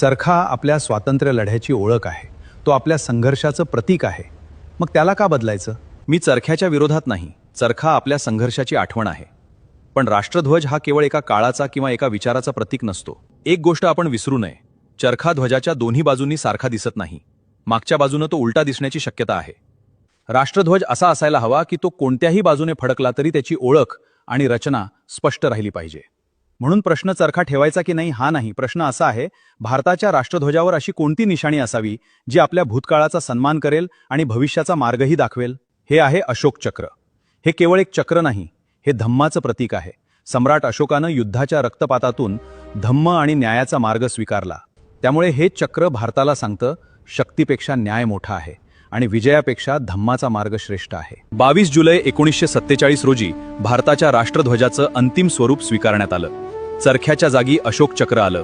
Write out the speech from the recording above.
चरखा आपल्या स्वातंत्र्य लढ्याची ओळख आहे. तो आपल्या संघर्षाचं प्रतीक आहे. मग त्याला का बदलायचं? मी चरख्याच्या विरोधात नाही. चरखा आपल्या संघर्षाची आठवण आहे. पण राष्ट्रध्वज हा केवळ एका काळाचा किंवा एका विचाराचा प्रतीक नसतो. एक गोष्ट आपण विसरू नये, चरखा ध्वजाच्या दोन्ही बाजूंनी सारखा दिसत नाही. मागच्या बाजूने तो उलटा दिसण्याची शक्यता आहे. राष्ट्रध्वज असा असायला हवा की तो कोणत्याही बाजूने फडकला तरी त्याची ओळख आणि रचना स्पष्ट राहिली पाहिजे. म्हणून प्रश्न चरखा ठेवायचा की नाही हा नाही. प्रश्न असा आहे, भारताच्या राष्ट्रध्वजावर अशी कोणती निशाणी असावी जी आपल्या भूतकाळाचा सन्मान करेल आणि भविष्याचा मार्गही दाखवेल? हे आहे अशोक चक्र. हे केवळ एक चक्र नाही, हे धम्माचं प्रतीक आहे. सम्राट अशोकानं युद्धाच्या रक्तपातातून धम्म आणि न्यायाचा मार्ग स्वीकारला. त्यामुळे हे चक्र भारताला सांगतं, शक्तीपेक्षा न्याय मोठा आहे आणि विजयापेक्षा धम्माचा मार्ग श्रेष्ठ आहे. 22 जुलै 1947 रोजी भारताच्या राष्ट्रध्वजाचं अंतिम स्वरूप स्वीकारण्यात आलं. चरख्याच्या जागी अशोक चक्र आलं.